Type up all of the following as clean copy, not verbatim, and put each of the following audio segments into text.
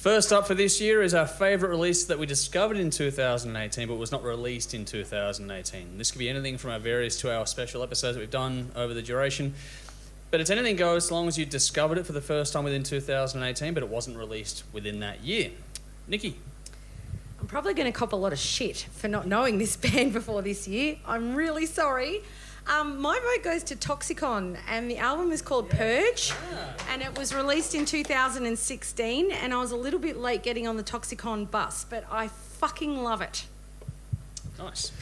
First up for this year is our favourite release that we discovered in 2018 but was not released in 2018. This could be anything from our various 2-hour special episodes that we've done over the duration. But it's anything goes as long as you discovered it for the first time within 2018 but it wasn't released within that year. Nikki. I'm probably going to cop a lot of shit for not knowing this band before this year. I'm really sorry. My vote goes to Toxicon, and the album is called Purge, and it was released in 2016, and I was a little bit late getting on the Toxicon bus, but I fucking love it. Nice.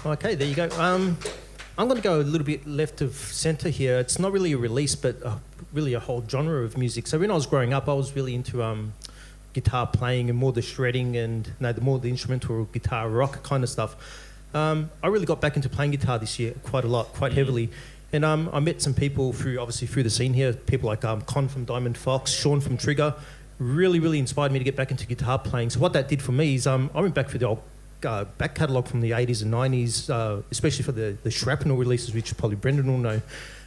Okay, there you go. I'm going to go a little bit left of centre here. It's not really a release, but really a whole genre of music. So when I was growing up, I was really into guitar playing and more the shredding and more the instrumental guitar rock kind of stuff. I really got back into playing guitar this year quite heavily. And I met some people through the scene here, people like Con from Diamond Fox, Sean from Trigger, really inspired me to get back into guitar playing. So what that did for me is I went back for the old back catalogue from the 80s and 90s, especially for the Shrapnel releases, which probably Brendan will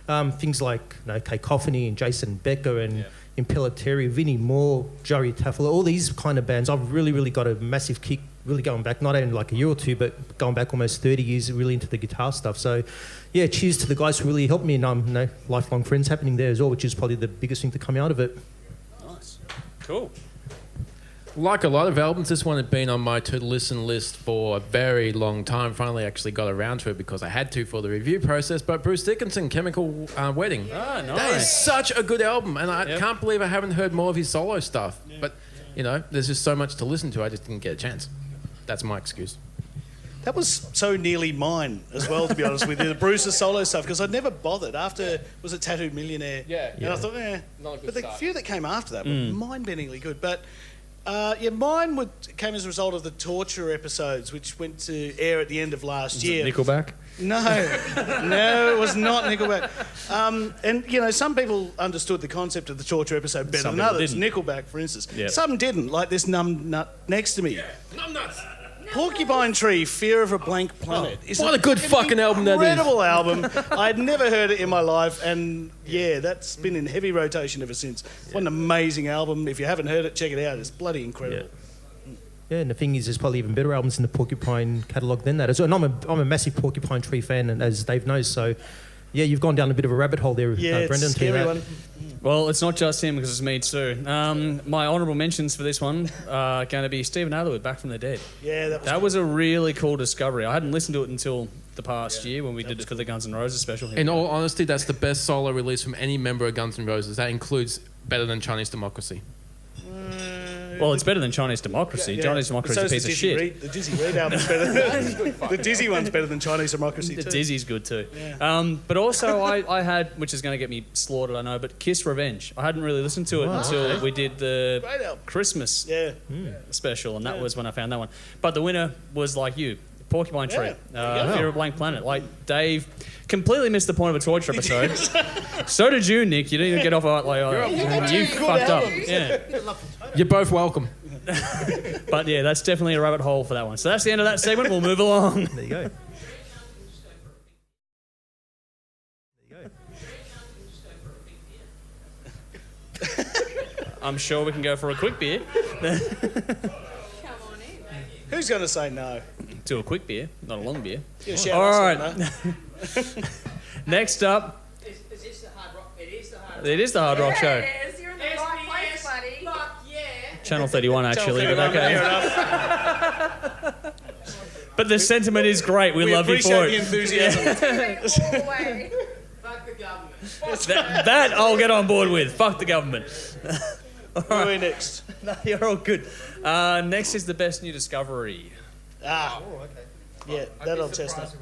know. Things like Cacophony and Jason Becker and Impellitteri, Vinnie Moore, Joey Taffel, all these kind of bands. I've really got a massive kick, really going back, not only like a year or two, but going back almost 30 years, really into the guitar stuff. So, yeah, cheers to the guys who really helped me, and lifelong friends happening there as well, which is probably the biggest thing to come out of it. Nice. Cool. Like a lot of albums, this one had been on my to-listen list for a very long time. Finally actually got around to it because I had to for the review process. But Bruce Dickinson, Chemical Wedding. Ah, nice. That is such a good album, and I can't believe I haven't heard more of his solo stuff. Yeah. But, there's just so much to listen to, I just didn't get a chance. That's my excuse. That was so nearly mine as well, to be honest with you, the Bruce's solo stuff, because I'd never bothered after, was it Tattooed Millionaire? Yeah. And I thought, not a good but the start. few that came after that were mind-bendingly good. But mine came as a result of the Torture episodes, which went to air at the end of last year. Nickelback? No, it was not Nickelback. And, some people understood the concept of the Torture episode better than others. Didn't. Nickelback, for instance. Yep. Some didn't, like this numb nut next to me. Yeah, Numbnuts. Porcupine Tree, Fear of a Blank Planet. What a good fucking album that is. Incredible album. I'd never heard it in my life, and that's been in heavy rotation ever since. What an amazing album. If you haven't heard it, check it out. It's bloody incredible. Yeah, and the thing is, there's probably even better albums in the Porcupine catalogue than that as well. And I'm a massive Porcupine Tree fan, and as Dave knows, so yeah, you've gone down a bit of a rabbit hole there, Brendan. It's a scary one. Well, it's not just him, because it's me too. My honourable mentions for this one are going to be Stephen Adler, Back from the Dead. Yeah, that was a really cool discovery. I hadn't listened to it until the past year when we did it for the Guns N' Roses special. In all honesty, that's the best solo release from any member of Guns N' Roses. That includes Better Than Chinese Democracy. Well, it's better than Chinese Democracy. Yeah. Chinese Democracy is a piece of shit. The Dizzy Reed album's better than... The Dizzy one's better than Chinese Democracy too. The Dizzy's good too. Yeah. But also I had, which is going to get me slaughtered, I know, but Kiss Revenge. I hadn't really listened to it until we did the Christmas special, and that was when I found that one. But the winner was like you. Porcupine Tree, Fear of a Blank Planet. Like, Dave completely missed the point of a Torture episode. So did you, Nick. You didn't even get off you fucked up. Yeah. You're both welcome. But yeah, that's definitely a rabbit hole for that one. So that's the end of that segment. We'll move along. There you go. I'm sure we can go for a quick beer. Who's going to say no? To a quick beer, not a long beer. All right. Next up. Is this the Hard Rock? It is the Hard Rock. It is the Hard Rock Show. Yes, you're in the right place, buddy. Fuck yeah. Channel 31, actually. Channel 31, but okay. fair enough. But the sentiment is great. We love you for it. We appreciate the enthusiasm. All the way. Fuck the government. that I'll get on board with. Fuck the government. Who are we next? No, you're all good. Next is the best new discovery. Okay. Yeah, that'll test that.